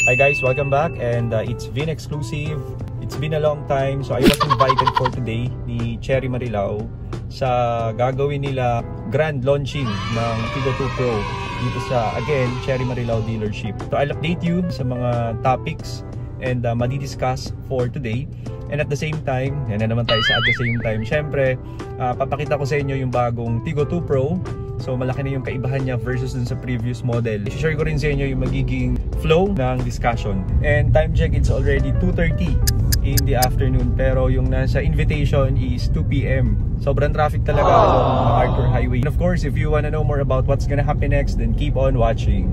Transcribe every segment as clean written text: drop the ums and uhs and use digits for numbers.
Hi guys, welcome back, and it's Vin exclusive. It's been a long time, so I was invited for today ni Cherry Marilao sa gagawin nila grand launching ng Tigo 2 Pro dito sa, again, Cherry Marilao dealership. So I'll update you sa mga topics and madi-discuss for today. And at the same time, yan na naman tayo sa at the same time, syempre, papakita ko sa inyo yung bagong Tigo 2 Pro. So malaki na yung kaibahan niya versus dun sa previous model. I-share ko rin sa inyo yung magiging flow ng discussion. And time check, it's already 2:30 in the afternoon. Pero yung nasa invitation is 2 PM. Sobrang traffic talaga along Arthur Highway. And of course, if you wanna know more about what's gonna happen next, then keep on watching.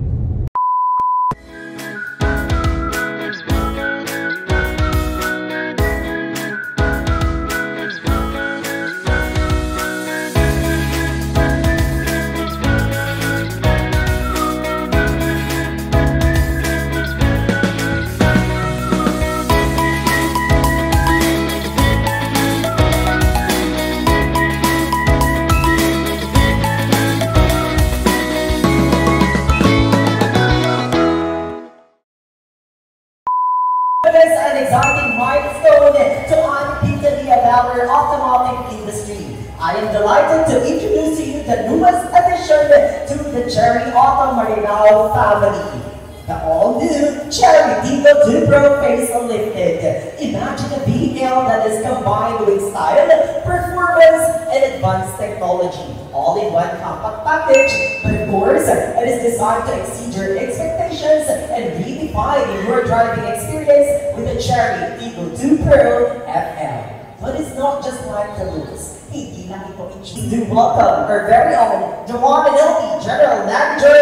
An exciting milestone to undoubtedly of our automotive industry. I am delighted to introduce to you the newest addition to the Cherry Auto Marilao family. The all-new Cherry Tigo 2 Pro facelifted. Imagine a vehicle that is combined with style, performance, and advanced technology, all in one compact package. But of course, it is designed to exceed your expectations and redefine your driving experience with the Cherry Tigo 2 Pro FL. But it's not just like the looks. Hindi lang ito do welcome our very own Jawan Manilti, General Manager,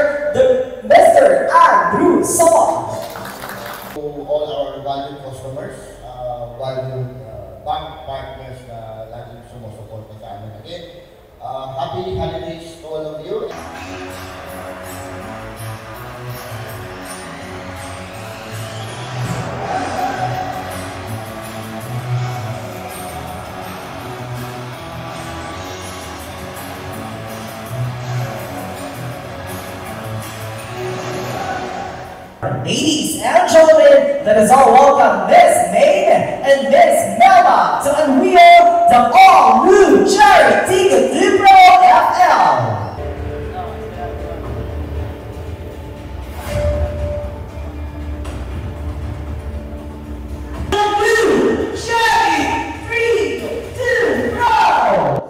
Mr. Andrew Song. To all our valued customers, valued bank partners na laging sumusuporta sa amin. Again, happy holidays to all of you. Ladies and gentlemen, let us all welcome Miss Maine and Miss Melba to unveil the all-new Cherry Tigo 2 Pro FL. The new Cherry Tigo 2 Pro.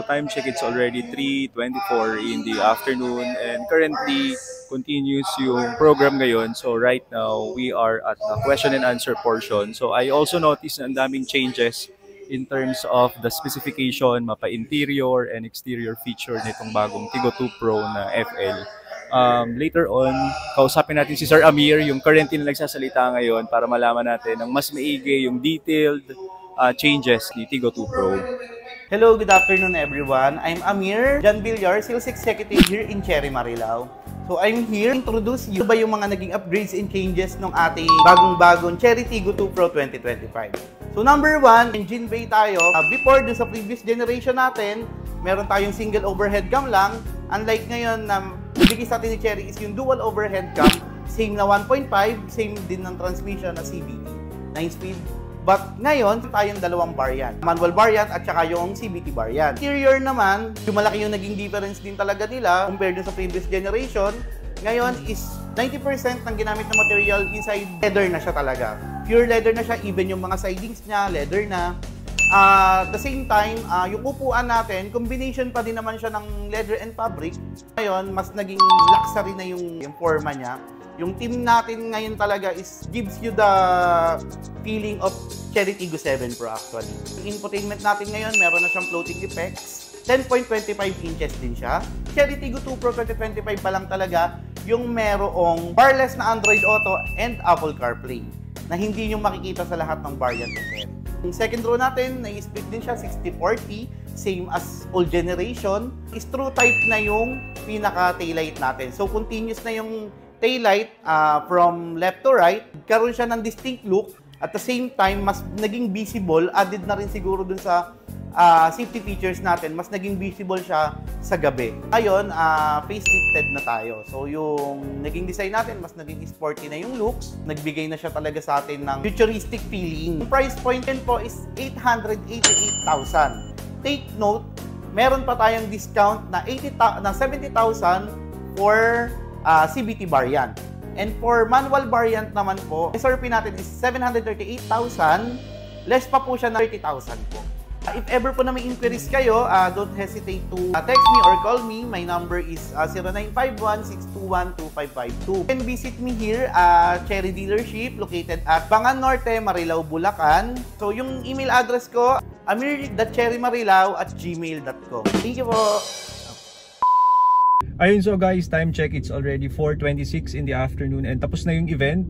Time check, it's already 3:24 in the afternoon, and currently continues yung program ngayon. So right now we are at the question and answer portion. So I also noticed na ang daming changes in terms of the specification, mapa interior and exterior feature nitong bagong Tigo 2 Pro na FL. Later on, kausapin natin si Sir Amir, yung currently na nagsasalita ngayon, para malaman natin ang mas maigi yung detailed changes ni Tigo 2 Pro. Hello, good afternoon everyone. I'm Amir John Villar, Sales Executive here in Cherry Marilao. So I'm here to introduce you ba yung mga naging upgrades and changes ng ating bagong-bagong Cherry Tigo 2 Pro 2025. So number 1, engine bay tayo. Before dun sa previous generation natin, meron tayong single overhead cam lang. Unlike ngayon na bigay sa atin ni Cherry is yung dual overhead cam. Same na 1.5, same din ng transmission na CVT, 9-speed. But ngayon, tayong dalawang variant. Manual variant at saka yung CVT variant. Interior naman, yung malaki yung naging difference din talaga nila compared sa previous generation. Ngayon is 90% ng ginamit na material inside leather na siya talaga. Pure leather na siya, even yung mga sidings niya, leather na. At the same time, yung upuan natin, combination pa din naman siya ng leather and fabric. Ngayon, mas naging luxury na yung forma niya. Yung team natin ngayon talaga is gives you the feeling of Cherry Tigo 7 Pro actually. Yung infotainment natin ngayon, meron na siyang floating effects. 10.25 inches din siya. Cherry Tigo 2 Pro 2025 pa lang talaga yung merong wireless na Android Auto and Apple CarPlay na hindi nyo makikita sa lahat ng variant ng Cherry. Yung second row natin, na-split din siya 60-40. same as old generation. Screw type na yung pinaka taillight natin. So continuous na yung taillight from left to right. Karoon siya ng distinct look. At the same time, mas naging visible. Added na rin siguro dun sa safety features natin, mas naging visible siya sa gabi. Ngayon, facelifted na tayo. So, yung naging design natin, mas naging sporty na yung looks. Nagbigay na siya talaga sa atin ng futuristic feeling. Yung price point din po is 888,000. Take note, meron pa tayong discount na 70,000 for CVT variant. And for manual variant naman po, SRP natin is 738,000. Less pa po siya na 30,000 po. If ever po na may inquiries kayo, don't hesitate to text me or call me. My number is 0951-621-2552. You can visit me here at Cherry Dealership located at Bangan Norte, Marilao, Bulacan. So yung email address ko, amir.cherrymarilao@gmail.com. Thank you po! Ayun, so guys, time check, it's already 4:26 in the afternoon and tapos na yung event.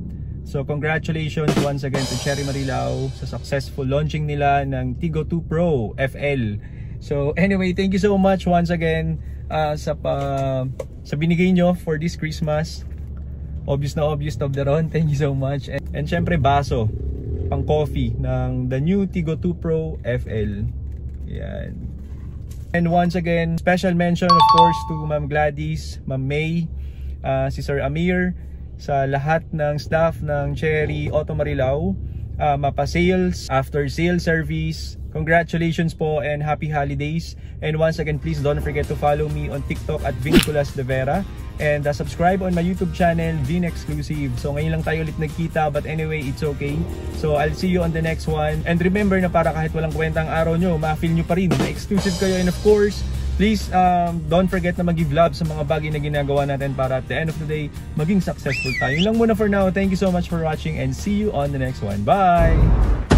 So congratulations once again to Cherry Marilao sa successful launching nila ng Tigo 2 Pro FL. So anyway, thank you so much once again sa binigay nyo for this Christmas. Obvious na obvious, Toblerone, thank you so much. And syempre baso, pang coffee ng the new Tigo 2 Pro FL. Yan. And once again, special mention of course to Ma'am Gladys, Ma'am May, si Sir Amir, sa lahat ng staff ng Cherry Auto Marilao, mapa-sales, after-sales service. Congratulations po and happy holidays. And once again, please don't forget to follow me on TikTok at Viniculas de Vera. And subscribe on my YouTube channel, Vin Exclusive. So ngayon lang tayo ulit nagkita, but anyway, it's okay. So I'll see you on the next one. And remember na para kahit walang kwentang araw nyo, ma-feel nyo pa rin na exclusive kayo. And of course, please don't forget na mag-give love sa mga bagay na ginagawa natin para at the end of the day, maging successful tayo. Yun lang muna for now. Thank you so much for watching and see you on the next one. Bye!